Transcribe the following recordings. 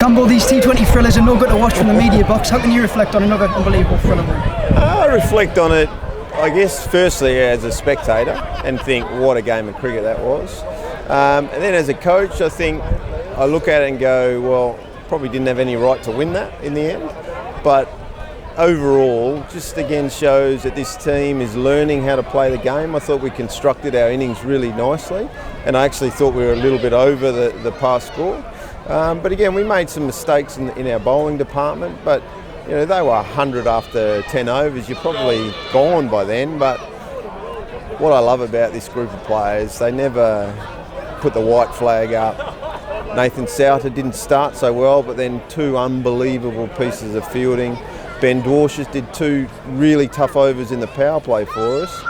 Campbell, these T20 thrillers are no good to watch from the media box. How can you reflect on another unbelievable thriller win? I reflect on it, I guess, firstly as a spectator and think what a game of cricket that was. And then as a coach, I think I look at it and go, well, probably didn't have any right to win that in the end. But overall, just again shows that this team is learning how to play the game. I thought we constructed our innings really nicely, and I actually thought we were a little bit over the past score. But again, we made some mistakes in our bowling department, but you know, they were 100 after 10 overs. You're probably gone by then, but what I love about this group of players, they never put the white flag up. Nathan Souter didn't start so well, but then two unbelievable pieces of fielding. Ben Dwarshuis did two really tough overs in the power play for us,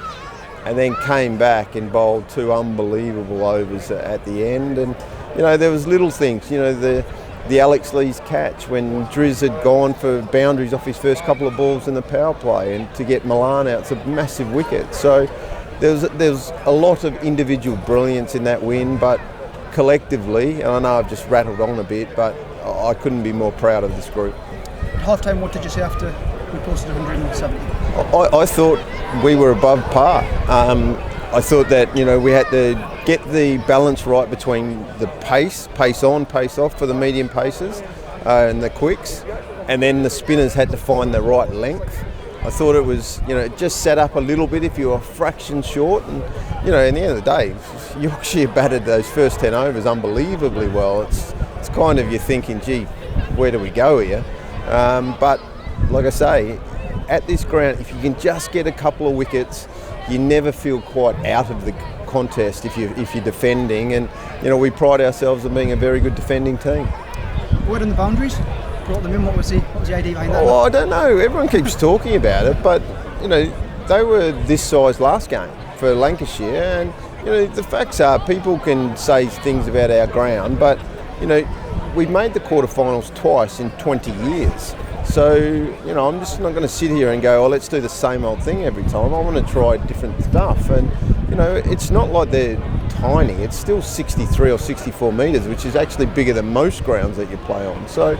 and then came back and bowled two unbelievable overs at the end. And you know, there was little things, you know, the Alex Lees catch when Driz had gone for boundaries off his first couple of balls in the power play, and to get Milan out, it's a massive wicket. So there was a lot of individual brilliance in that win, but collectively, and I know I've just rattled on a bit, but I couldn't be more proud of this group. At half-time, what did you say after we posted 170? I thought we were above par. I thought that, you know, we had to get the balance right between the pace on, pace off for the medium paces and the quicks, and then the spinners had to find the right length. I thought it was, you know, it just set up a little bit if you were a fraction short, and, you know, in the end of the day, Yorkshire batted those first 10 overs unbelievably well. It's kind of, you're thinking, gee, where do we go here? But like I say, at this ground, if you can just get a couple of wickets, you never feel quite out of the contest if you're defending, and you know, we pride ourselves on being a very good defending team. Word on the boundaries? Brought them in. What was the idea behind that? Well, I don't know. Everyone keeps talking about it, but you know, they were this size last game for Lancashire, and you know, the facts are people can say things about our ground, but you know, we've made the quarterfinals twice in 20 years. So, you know, I'm just not going to sit here and go, oh, let's do the same old thing every time. I want to try different stuff. And, you know, it's not like they're tiny. It's still 63 or 64 metres, which is actually bigger than most grounds that you play on. So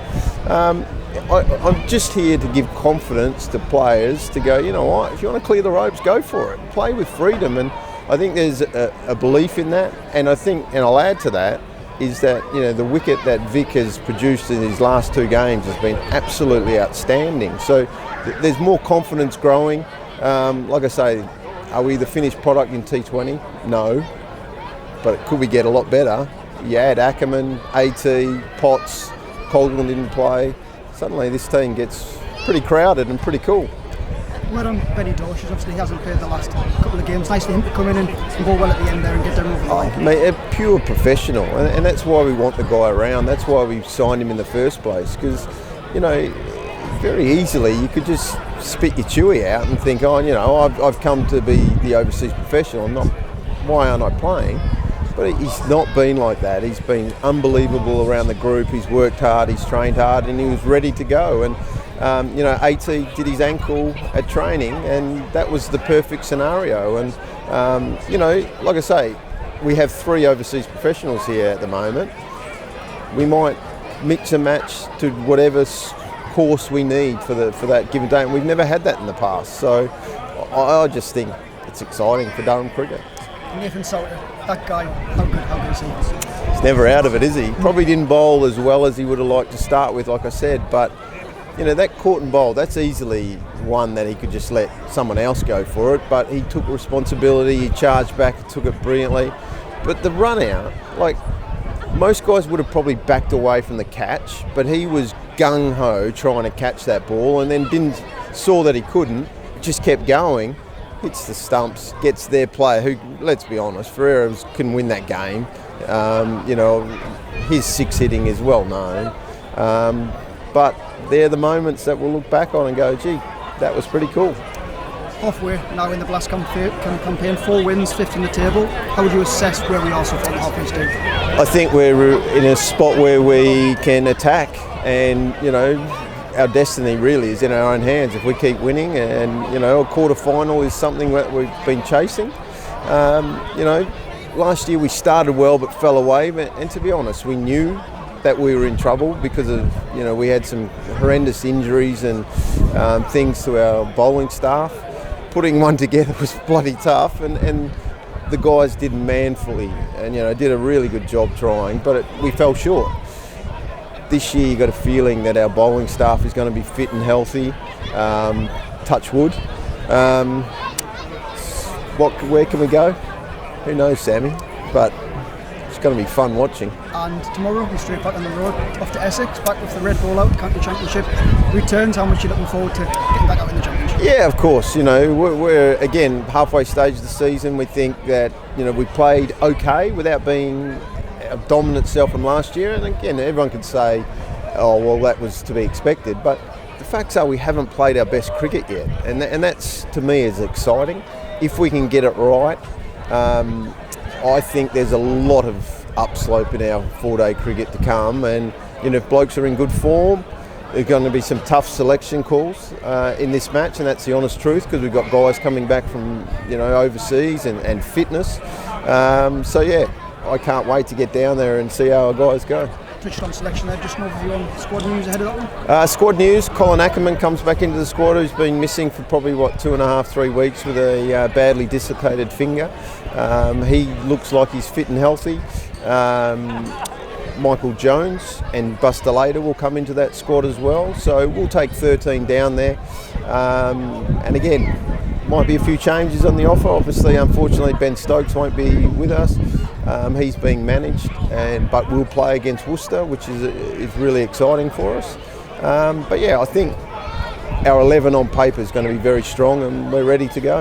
I'm just here to give confidence to players to go, you know what, if you want to clear the ropes, go for it. Play with freedom. And I think there's a belief in that. And I think, and I'll add to that, is that, you know, the wicket that Vic has produced in his last two games has been absolutely outstanding. So there's more confidence growing. Like I say, are we the finished product in T20? No. But could we get a lot better? You add Ackerman, AT, Potts, Colgan didn't play. Suddenly this team gets pretty crowded and pretty cool. Well done, Benny Dwarshuis. Obviously he hasn't played the last couple of games. Nice for him to come in and go well at the end there and get them over the line. Mate, a pure professional, and that's why we want the guy around. That's why we signed him in the first place, because, you know, very easily you could just spit your chewy out and think, oh, you know, I've come to be the overseas professional. Why aren't I playing? But he's not been like that. He's been unbelievable around the group. He's worked hard, he's trained hard, and he was ready to go. And you know, AT did his ankle at training, and that was the perfect scenario. And you know, like I say, we have three overseas professionals here at the moment. We might mix and match to whatever course we need for that given day, and we've never had that in the past. So I just think it's exciting for Durham cricket. Nathan Souter, that guy, how good is he? He's never out of it, is he? Probably didn't bowl as well as he would have liked to start with, like I said, but you know, that caught and bowl, that's easily one that he could just let someone else go for it, but he took responsibility, he charged back, took it brilliantly. But the run out, like, most guys would have probably backed away from the catch, but he was gung-ho trying to catch that ball, and then saw that he couldn't, just kept going, hits the stumps, gets their player who, let's be honest, Ferreira can win that game. You know, his six hitting is well known. But they're the moments that we'll look back on and go, gee, that was pretty cool. Halfway now in the Blast campaign, 4 wins, 5th in the table. How would you assess where we are so far in the halfway stage? I think we're in a spot where we can attack, and you know, our destiny really is in our own hands if we keep winning. And you know, a quarter final is something that we've been chasing. You know, last year we started well but fell away, and to be honest, we knew that we were in trouble because of, we had some horrendous injuries and things to our bowling staff. Putting one together was bloody tough, and the guys did manfully and did a really good job trying, but we fell short. This year you got a feeling that our bowling staff is going to be fit and healthy. Touch wood. Where can we go? Who knows, Sammy? But it's going to be fun watching. And tomorrow we're straight back on the road, off to Essex, back with the Red Ball out, County Championship returns. How much are you looking forward to getting back out in the Championship? Yeah, of course. We're again halfway stage of the season. We think that we played okay without being a dominant self from last year. And again, everyone can say, "Oh, well, that was to be expected." But the facts are we haven't played our best cricket yet, and that's to me is exciting. If we can get it right, I think there's a lot of upslope in our 4-day cricket to come, and if blokes are in good form, there's going to be some tough selection calls in this match, and that's the honest truth, because we've got guys coming back from overseas and fitness. So yeah, I can't wait to get down there and see how our guys go. Touched on selection there, just an overview on squad news ahead of that one? Squad news, Colin Ackerman comes back into the squad, who's been missing for probably 2.5-3 weeks with a badly dislocated finger. He looks like he's fit and healthy. Michael Jones and Buster Later will come into that squad as well, so we'll take 13 down there. And again, might be a few changes on the offer. Obviously, unfortunately, Ben Stokes won't be with us. He's being managed, but we'll play against Worcester, which is really exciting for us. But yeah, I think our 11 on paper is going to be very strong, and we're ready to go.